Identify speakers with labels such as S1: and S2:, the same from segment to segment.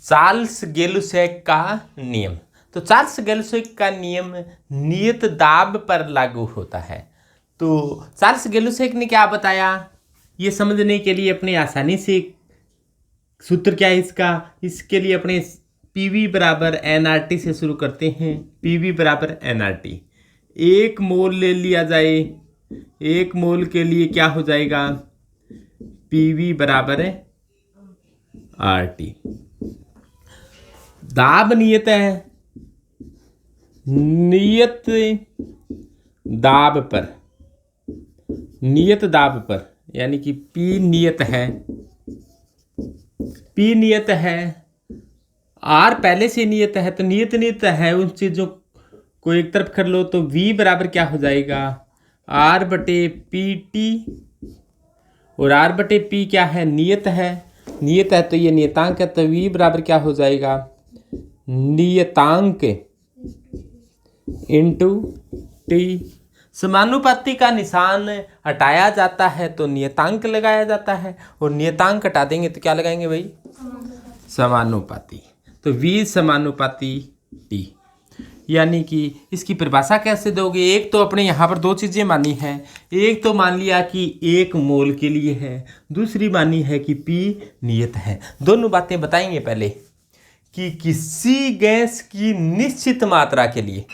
S1: Charles गेलुसैक का नियम। तो चार्ल्स गेलुसैक का नियम नियत दाब पर लागू होता है। तो चार्ल्स गेलुसैक ने क्या बताया, ये समझने के लिए अपने आसानी से सूत्र क्या है इसका, इसके लिए अपने पीवी बराबर एनआरटी से शुरू करते हैं। पीवी बराबर एनआरटी, 1 मोल ले लिया जाए, 1 मोल के लिए क्या हो जाएगा, पीवी बराबर है आरटी। दाब नियत है, नियत दाब पर, नियत दाब पर यानी कि पी नियत है, पी नियत है, आर पहले से नियत है। तो नियत नियत है उन चीज़ों को एक तरफ कर लो, तो V बराबर क्या हो जाएगा, आर बटे पी टी, और आर बटे पी क्या है, नियत है, नियत है तो ये नियतांक है, तो V बराबर क्या हो जाएगा, नियतांक इंटू टी। समानुपाती का निशान हटाया जाता है तो नियतांक लगाया जाता है, और नियतांक हटा देंगे तो क्या लगाएंगे भाई, समानुपाती। तो V समानुपाती T, यानी कि इसकी परिभाषा कैसे दोगे, एक तो अपने यहाँ पर 2 चीज़ें मानी है, एक तो मान लिया कि 1 मोल के लिए है, दूसरी मानी है कि P नियत है। दोनों बातें बताएंगे पहले कि किसी गैस की निश्चित मात्रा के लिए,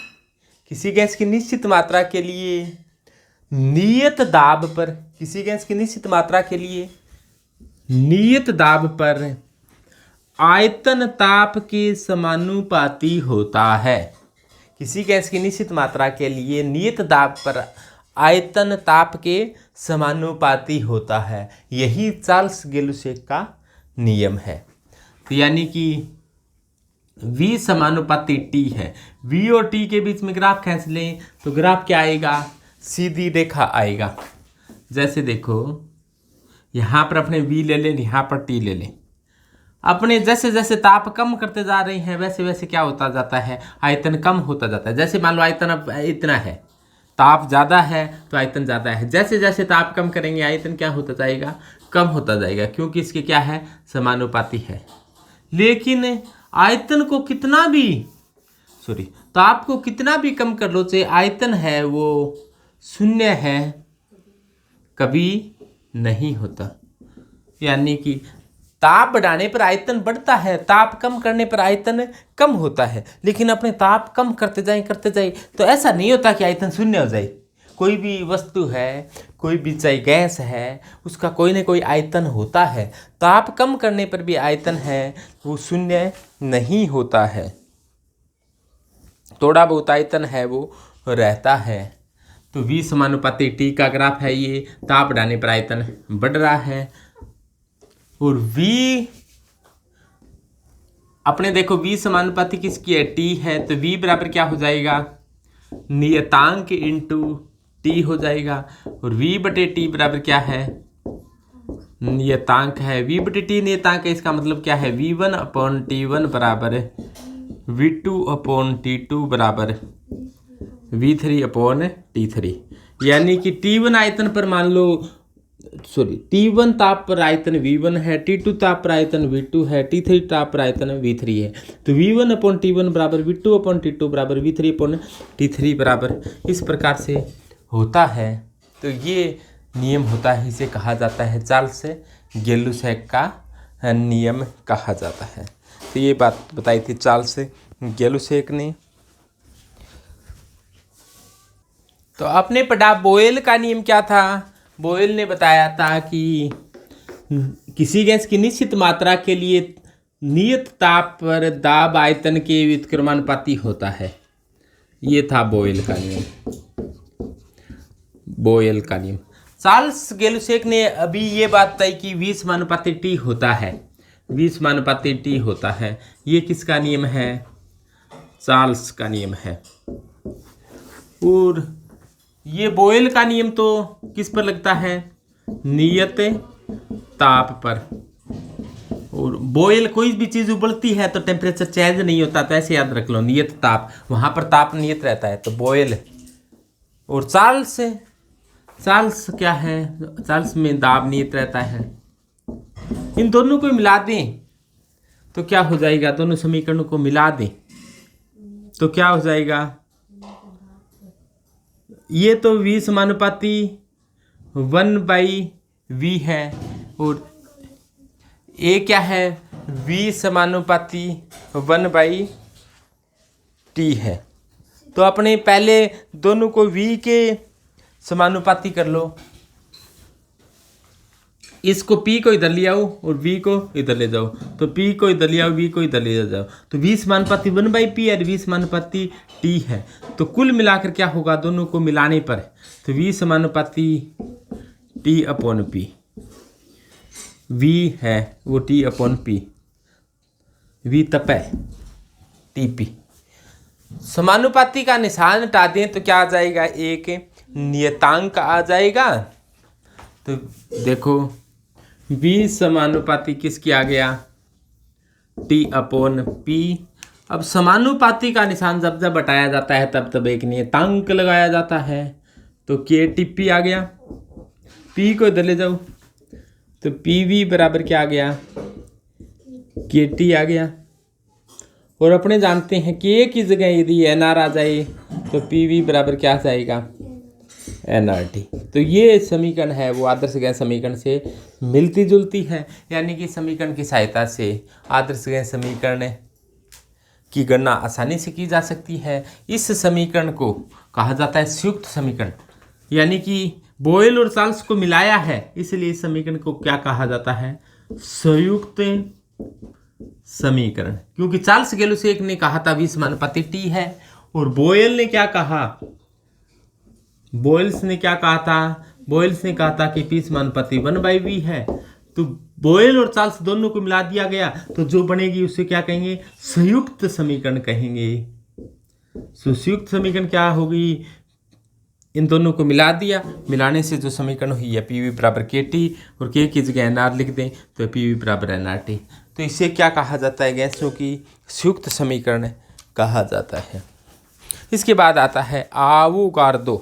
S1: किसी गैस की निश्चित मात्रा के लिए नियत दाब पर, किसी गैस की निश्चित मात्रा के लिए नियत दाब पर आयतन ताप के समानुपाती होता है। किसी गैस की निश्चित मात्रा के लिए नियत दाब पर आयतन ताप के समानुपाती होता है। यही चार्ल्स गेलुसैक का नियम है। तो यानी कि V समानुपाती T है, V और T के बीच में ग्राफ खींच लें तो ग्राफ क्या आएगा, सीधी रेखा आएगा। जैसे देखो यहाँ पर अपने V ले लें, यहाँ पर T ले लें, अपने जैसे जैसे ताप कम करते जा रहे हैं वैसे वैसे क्या होता जाता है, आयतन कम होता जाता है। जैसे मान लो आयतन अब इतना है, ताप ज़्यादा है तो आयतन ज़्यादा है, जैसे जैसे ताप कम करेंगे आयतन क्या होता जाएगा, कम होता जाएगा, क्योंकि इसके क्या है, समानुपाती है। लेकिन आयतन को कितना भी ताप को कितना भी कम कर लो, चाहे आयतन है वो 0 है, कभी नहीं होता। यानी कि ताप बढ़ाने पर आयतन बढ़ता है, ताप कम करने पर आयतन कम होता है। लेकिन अपने ताप कम करते जाए तो ऐसा नहीं होता कि आयतन 0 हो जाए। कोई भी वस्तु है, कोई भी चाहे गैस है, उसका कोई ना कोई आयतन होता है। ताप कम करने पर भी आयतन है वो 0 नहीं होता है, थोड़ा बहुत आयतन है वो रहता है। तो V समानुपाती T का ग्राफ है ये, ताप बढ़ाने पर आयतन बढ़ रहा है। और V अपने देखो V समानुपाती किसकी है, T है, तो V बराबर क्या हो जाएगा, नियतांक इंटू T हो जाएगा। और V बटे T बराबर क्या है, नियतांक है। V बटे T नियतांक है, इसका मतलब क्या है, V1 अपॉन T1 बराबर V2 अपॉन T2 बराबर V3 अपॉन T3। यानी कि T1 आयतन पर मान लो T1 ताप पर आयतन V1 है, T2 ताप पर आयतन V2 है, T3 ताप पर आयतन V3 है। तो V1 अपॉन T1 बराबर V2 अपॉन T2 बराबर V3 अपॉन T3 बराबर इस प्रकार से होता है। तो ये नियम होता है, इसे कहा जाता है चार्ल्स गेलुसैक का नियम कहा जाता है। तो ये बात बताई थी चार्ल्स गेलुसैक ने। तो आपने पढ़ा बोयल का नियम क्या था। बोयल ने बताया था कि किसी गैस की निश्चित मात्रा के लिए नियत ताप पर दाब आयतन के व्युत्क्रमानुपाती होता है। ये था बोयल का नियम, बोयल का नियम। चार्ल्स गेलुसैक ने अभी ये बात बताई कि V समानुपाती T होता है, V समानुपाती T होता है। ये किसका नियम है, चार्ल्स का नियम है। और ये बोयल का नियम तो किस पर लगता है, नियत ताप पर। और बोयल कोई भी चीज़ उबलती है तो टेम्परेचर चेंज नहीं होता, तो ऐसे याद रख लो, नियत ताप, वहाँ पर ताप नियत रहता है, तो बोयल। और चार्ल्स क्या है, चार्ल्स में दाब नियत रहता है। इन दोनों को मिला दें तो क्या हो जाएगा, दोनों समीकरणों को मिला दें तो क्या हो जाएगा, ये तो V समानुपाती 1/V है और A क्या है, V समानुपाती 1/T है। तो अपने पहले दोनों को V के समानुपाती कर लो, इसको P को इधर ले आओ और V को इधर ले जाओ, तो P को इधर ले आओ, V को इधर ले जाओ, तो V समानुपाती 1/P और V समानुपाती T है। तो कुल मिलाकर क्या होगा, दोनों को मिलाने पर, तो V समानुपाती T/P, V है वो T/P, V तप है TP। समानुपाती का निशान हटा दें तो क्या आ जाएगा, एक नियतांक आ जाएगा। तो देखो V समानुपाती किसकी आ गया, T/P। अब समानुपाती का निशान जब जब हटाया जाता है तब तब एक नियतांक लगाया जाता है, तो KTP आ गया, P को इधर ले जाओ तो PV बराबर क्या आ गया, KT आ गया। और अपने जानते हैं कि K की जगह यदि NR आ जाए तो PV बराबर क्या आ जाएगा, NRT। तो ये समीकरण है वो आदर्श गैस समीकरण से मिलती जुलती है, यानी कि समीकरण की सहायता से आदर्श गैस समीकरण की गणना आसानी से की जा सकती है। इस समीकरण को कहा जाता है संयुक्त समीकरण, यानी कि बोयल और चार्ल्स को मिलाया है, इसलिए इस समीकरण को क्या कहा जाता है, संयुक्त समीकरण। क्योंकि चार्ल्स गेलुसेक ने कहा था V समानुपाती T है, और बोयल ने क्या कहा, बोयल्स ने कहा था कि P समानुपाती 1/V है। तो बोयल और चार्ल्स दोनों को मिला दिया गया, तो जो बनेगी उसे क्या कहेंगे, संयुक्त समीकरण कहेंगे। संयुक्त समीकरण क्या होगी, इन दोनों को मिला दिया, मिलाने से जो समीकरण हुई है PV बराबर KT और K की जगह NR लिख दें तो PV बराबर NRT। तो इसे क्या कहा जाता है, गैसों की संयुक्त समीकरण कहा जाता है। इसके बाद आता है आवोगार्दो